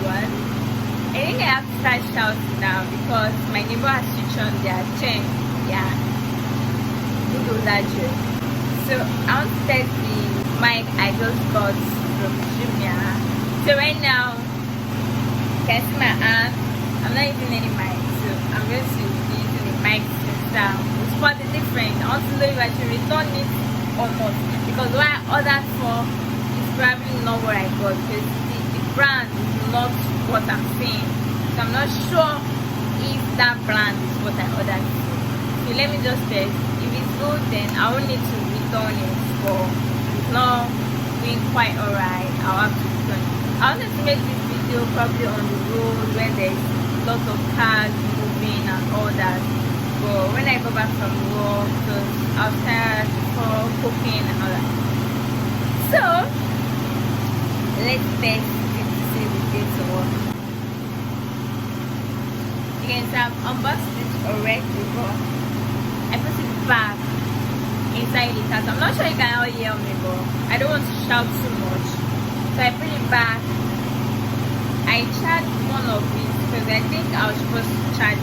one. I think I have to start shouting now because my neighbor has switched on their chain. Yeah, Google that joke. So I want to test the mic I just got from Jumia. So right now, you can see my hand. I'm not using any mic, so I'm going to be using the mic system. We'll spot the difference. I want to know if I should return it or not, because what I ordered for is probably not what I got, because the brand is not what I'm saying. So I'm not sure if that brand is what I ordered for. So let me just test. If it's good, then I won't need to return it. But if it's not doing quite alright, I'll have to return it. I wanted to make this video probably on the road where there's lots of cars moving and all that. But when I go back from work, because I was tired before cooking and all that. So let's test it to see if it gets to work. You can see I've unboxed it already, but I put it back inside the house. I'm not sure you can all hear me, but I don't want to shout too much. So I put it back. I charged one of these because I think I was supposed to charge it.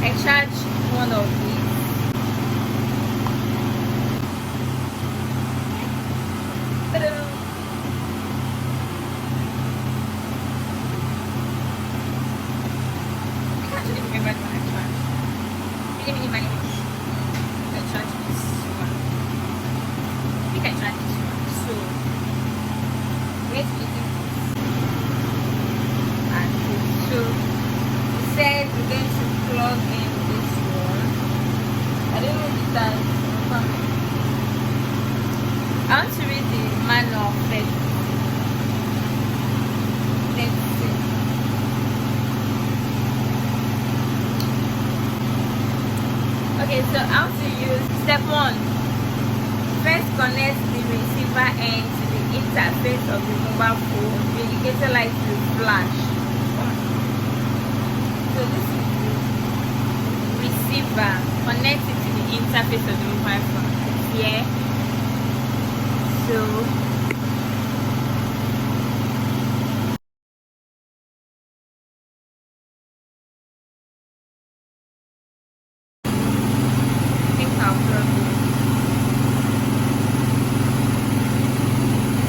I charged one of these. Ta-da! I can't actually remember when I charged. Really, money. I charged this one. I think I charged this one. So let's do this. And so it said we're going to plug in this one. I don't know if that's coming. I want to read the manual first. Let's see. Okay, so how to use step 1. First, connect the receiver end to the interface of the mobile phone. The indicator light will flash. So this is the receiver. Connect it to the interface of the mobile phone. It's here. So I think I'll probably,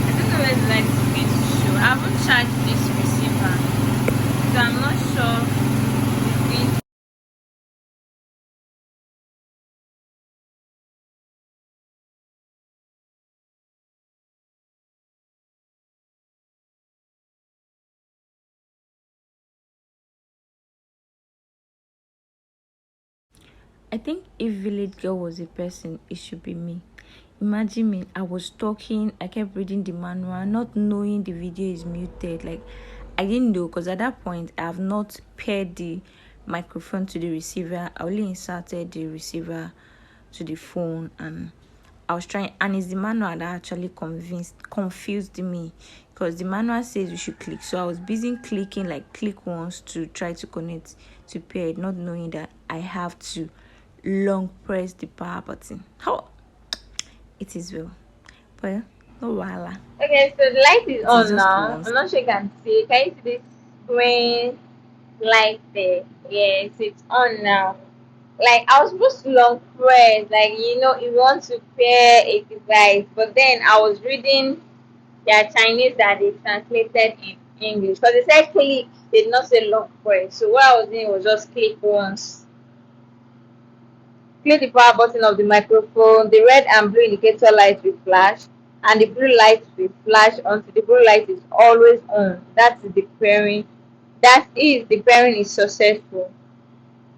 I don't know where the light is going to show. I haven't charged this receiver, so I'm not sure if I think if Village Girl was a person, it should be me. Imagine me, I was talking, I kept reading the manual, not knowing the video is muted. Like, I didn't know, because at that point, I have not paired the microphone to the receiver. I only inserted the receiver to the phone, and I was trying, and it's the manual that actually confused me, because the manual says you should click. So I was busy clicking, like click once to try to connect to pair it, not knowing that I have to long press the power button. How it is well. Well, no wala. okay, so the light is on Just now. once. I'm not sure you can see. Can you see this green light there? Yes, it's on now. Like I was supposed to long press, like if you want to pair a device, but then I was reading their Chinese that they translated in English. Because they said click, they did not say long press. So what I was doing was just click once. Click the power button of the microphone. The red and blue indicator light will flash, and the blue light will flash until the blue light is always on. That is the pairing. That is the pairing is successful.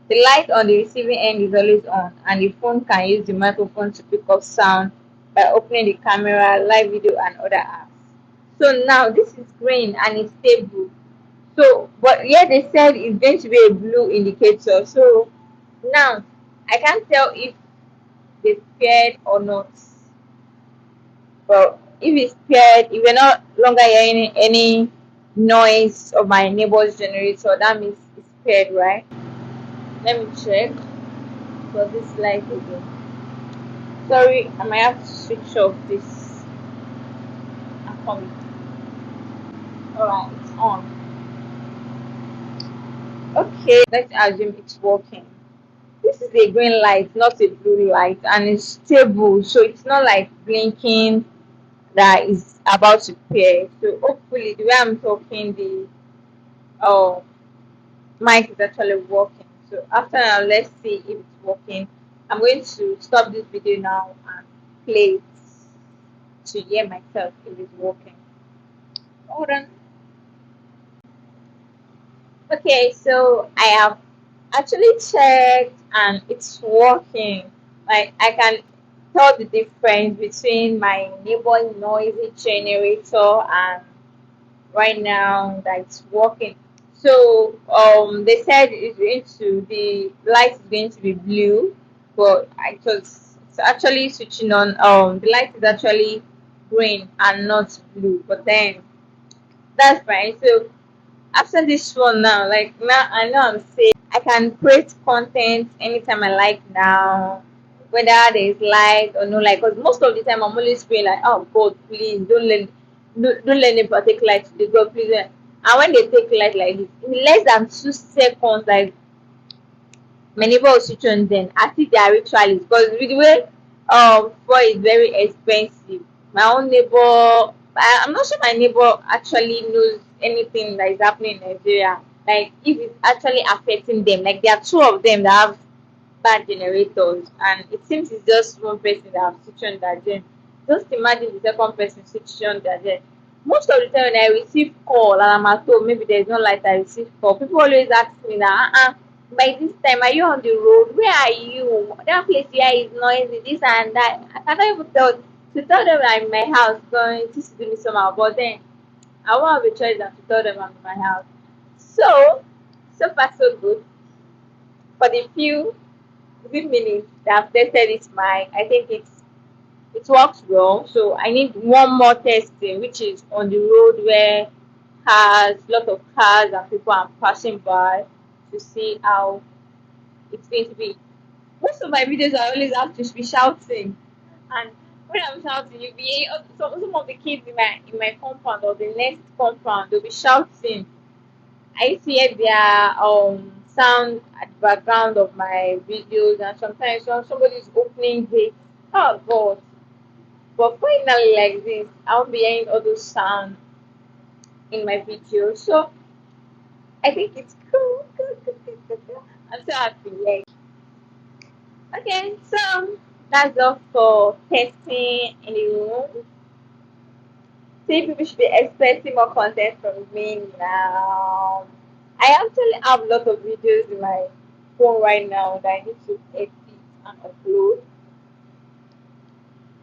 The light on the receiving end is always on, and the phone can use the microphone to pick up sound by opening the camera, live video, and other apps. So now this is green and it's stable. So, but here they said it's going to be a blue indicator. So now I can't tell if they paired or not. But if it's paired, if we're not longer hearing any noise of my neighbor's generator, that means it's paired, right? Let me check for this light again. Sorry, I might have to switch off this. I'm coming. Alright, it's on. Okay, let's assume it's working. This is a green light, not a blue light, and it's stable, so it's not like blinking that is about to pair. So hopefully the way I'm talking, the uh, mic is actually working. So after now, let's see if it's working. I'm going to stop this video now and play it to hear myself if it's working. Hold on. Okay, so I have actually checked and it's working. Like I can tell the difference between my neighbor noisy generator and right now that it's working. So they said it's going to the light is going to be blue, but it's actually switching on. The light is actually green and not blue, but then that's fine. So after this one now, like now I know I'm safe. I can create content anytime I like now, whether there's light or no light. Because most of the time I'm always feeling like, oh God, please don't let them take light today, God, please. And when they take light like this, in less than 2 seconds, like my neighbor will switch on then. I think they are ritualists because with the way fuel is very expensive. My own neighbor, I'm not sure my neighbor actually knows anything that is happening in Nigeria. Like if it's actually affecting them. Like there are two of them that have bad generators, and it seems it's just one person that have switched on that gen. Just imagine the second person switched on that gen. Most of the time when I receive call and I'm at home, maybe there's no light, I receive call. People always ask me that, by this time, are you on the road? Where are you? That place here is noisy, this and that. I cannot even tell them I'm in my house going to do me somehow, but then I won't have a choice than to tell them I'm in my house. So far so good. For the few good minutes that I've tested this mic, I think it works well. So I need one more testing, which is on the road where lot of cars and people are passing by to see how it's going to be. Most of my videos I always have to be shouting, and when I'm shouting, you'll be some of the kids in my compound or the next compound they'll be shouting. I used to hear their sound at the background of my videos, and sometimes when somebody's opening gates, oh God! But finally, like this, I'll be hearing all those sounds in my videos. So I think it's cool. I'm so happy. Like, okay, so that's all for testing in the room. See, people should be expecting more content from me now. I actually have a lot of videos in my phone right now that I need to edit and upload.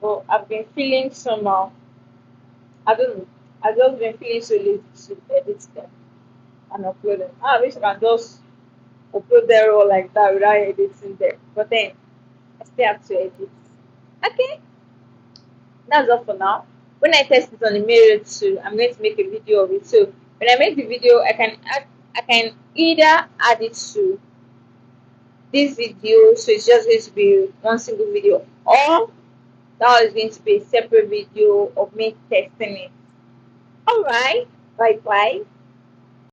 But I've been feeling somehow. I don't know. I've just been feeling so lazy to edit them and upload them. I wish I can just upload them all like that without editing them. But then I still have to edit. Okay, that's all for now. When I test it on the mirror too, I'm going to make a video of it. So when I make the video, I can either add it to this video, so it's just going to be one single video, or that is going to be a separate video of me testing it. All right, bye bye.